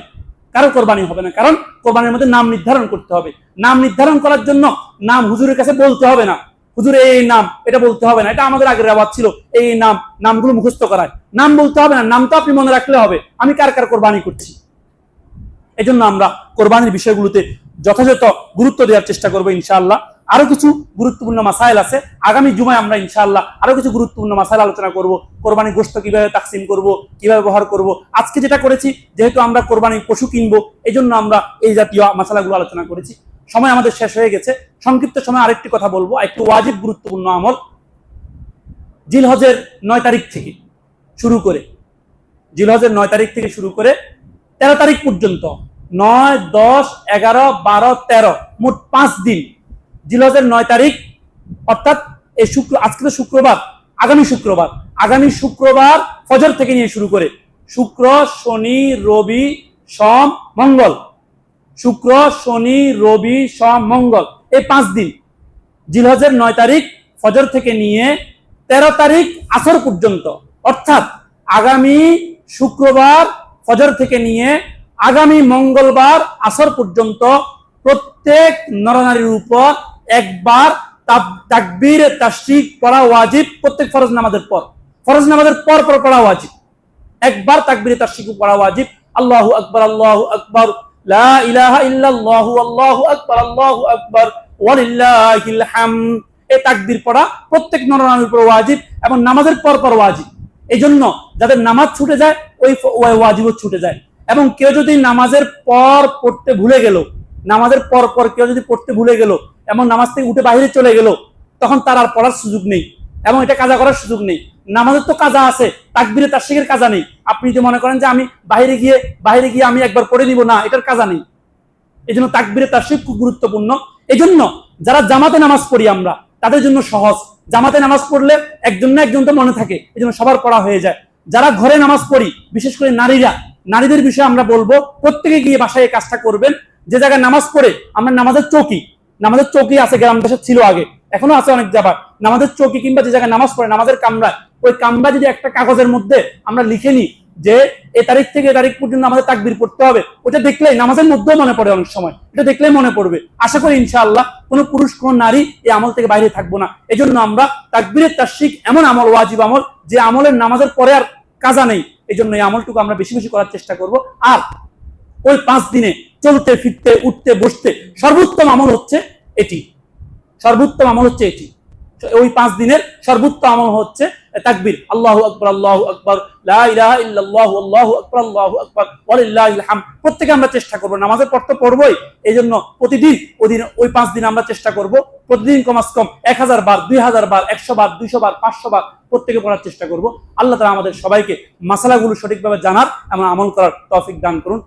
কারো কোরবানি হবে না, কারণ কোরবানির মধ্যে নাম নির্ধারণ করতে হবে। নাম নির্ধারণ করার জন্য নাম হুজুরের কাছে বলতে হবে না, হুজুর এই নাম, এটা বলতে হবে না। এটা আমাদের আগের রেওয়াজ ছিল, এই নামগুলো মুখস্থ করায়, নাম বলতে হবে না, নাম তো আপনি মনে রাখলে হবে আমি কার কার কোরবানি করছি। এই জন্য আমরা কোরবানির বিষয়গুলোতে যথাযথ গুরুত্ব দেওয়ার চেষ্টা করবো ইনশাআল্লাহ। আরো কিছু গুরুত্বপূর্ণ মাসাইল আছে। আগামী জুমায় আমরা ইনশাআল্লাহ আরো কিছু গুরুত্বপূর্ণ মাসাইল আলোচনা করব। কোরবানি গোশত কিভাবে তাকসিম করব, কিভাবে ব্যবহার করব। আজকে যেটা করেছি, যেহেতু আমরা কোরবানি পশু কিনবো, এই জন্য আমরা এই জাতীয় মাসালাগুলো আলোচনা করেছি। সময় আমাদের শেষ হয়ে গেছে। সংক্ষিপ্ত সময় আরেকটি কথা বলবো, একটি ওয়াজিব গুরুত্বপূর্ণ আমল। জিলহজের 9 তারিখ থেকে শুরু করে, জিলহজের 9 তারিখ থেকে শুরু করে 13 তারিখ পর্যন্ত, 9, 10, 11, 12, 13, মোট 5 দিন। জিলহজের 9 তারিখ অর্থাৎ এই আজকে তো শুক্রবার, আগামী শুক্রবার ফজর থেকে নিয়ে শুরু করে শুক্র, শনি, রবি, সোম, মঙ্গল, শুক্র, শনি, রবি, সোম, মঙ্গল, এই 5 দিন। জিলহজের 9 তারিখ ফজর থেকে নিয়ে 13 তারিখ আসর পর্যন্ত, অর্থাৎ আগামী শুক্রবার ফজর থেকে নিয়ে আগামী মঙ্গলবার আসর পর্যন্ত প্রত্যেক নরনারীর উপর একবার তাকবীর তাশরিক পড়া ওয়াজিব। প্রত্যেক ফরজ নামাজের পর পড়া ওয়াজিব। একবার তাকবীর তাশরিক পড়া ওয়াজিব। আল্লাহু আকবার, আল্লাহু আকবার, লা ইলাহা ইল্লাল্লাহু, আল্লাহু আকবার, আল্লাহু আকবার, ওয়ালিল্লাহিল হামদ। এই তাকবীর পড়া প্রত্যেক নরনারীর উপর ওয়াজিব এবং নামাজের পর ওয়াজিব। এই জন্য যাদের নামাজ ছুটে যায় ওই ওয়াজিবও ছুটে যায়। এবং কেউ যদি নামাজের পর পড়তে ভুলে গেল, নামাজের পর কেউ যদি পড়তে ভুলে গেল এবং নামাজ থেকে উঠে বাইরে চলে গেল, তখন তার আর পড়ার সুযোগ নেই এবং এটা কাজা করার সুযোগ নেই। নামাজের তো কাজা আছে, তাকবীরে তাশরিকের কাজা নেই। আপনি যদি মনে করেন যে আমি বাইরে গিয়ে আমি একবার পড়ে নিব, না, এটার কাজা নেই। এই জন্য তাকবীরে তাশরিক খুব গুরুত্বপূর্ণ। এই জন্য যারা জামাতে নামাজ পড়ি আমরা, তাদের জন্য সহজ। জামাতে নামাজ পড়লে একজন না একজন তো মনে থাকে, এই জন্য সবার পড়া হয়ে যায়। যারা ঘরে নামাজ পড়ি, বিশেষ করে নারীদের বিষয়ে আমরা বলবো, প্রত্যেকে গিয়ে বাসায় এই কাজটা করবেন। যে জায়গায় নামাজ পড়ে আমরা নামাজের চৌকি আছে, গ্রাম দেশে ছিল আগে, এখনো আছে অনেক জায়গায় নামাজের চৌকি, কিংবা যে জায়গায় নামাজ পড়ে নামাজের কামরা, ওই কামরা যদি একটা কাগজের মধ্যে আমরা লিখে নিই যে এই তারিখ থেকে এই তারিখ পর্যন্ত আমাদের তাকবীর পড়তে হবে, ওটা দেখলেই নামাজের মধ্যেও মনে পড়ে। অনেক সময় এটা দেখলেই মনে পড়বে। আশা করি ইনশাআল্লাহ কোনো পুরুষ কোনো নারী এই আমল থেকে বাইরে থাকবো না। এই জন্য আমরা তাকবীরের তাশরিক এমন আমল, ওয়াজিব আমল, যে আমলের নামাজের পরে আর কাজা নেই। এই জন্য এই আমলটুকু আমরা বেশি বেশি করার চেষ্টা করব। আর ওই 5 দিনে চলতে ফিরতে উঠতে বসতে সর্বোত্তম আমল হচ্ছে এটি। ওই 5 দিনের সর্বোত্তম আমল হচ্ছে তাকবীর। আল্লাহু আকবার, আল্লাহু আকবার, লা ইলাহা ইল্লাল্লাহু, আল্লাহু আকবার, আল্লাহু আকবার, ওয়ালিল্লাহিল হামদ। প্রত্যেকে আমরা চেষ্টা করব, নামাজের পর তো পড়বই, এই জন্য প্রতিদিন ওই 5 দিন আমরা চেষ্টা করব প্রতিদিন কমাস কম 1000 বার, 2000 বার, 100 বার, 200 বার, 500 বার প্রত্যেকে পড়ার চেষ্টা করব। আল্লাহ তাআলা আমাদের সবাইকে মাসালাগুলো সঠিকভাবে জানার এবং আমল করার তৌফিক দান করুন।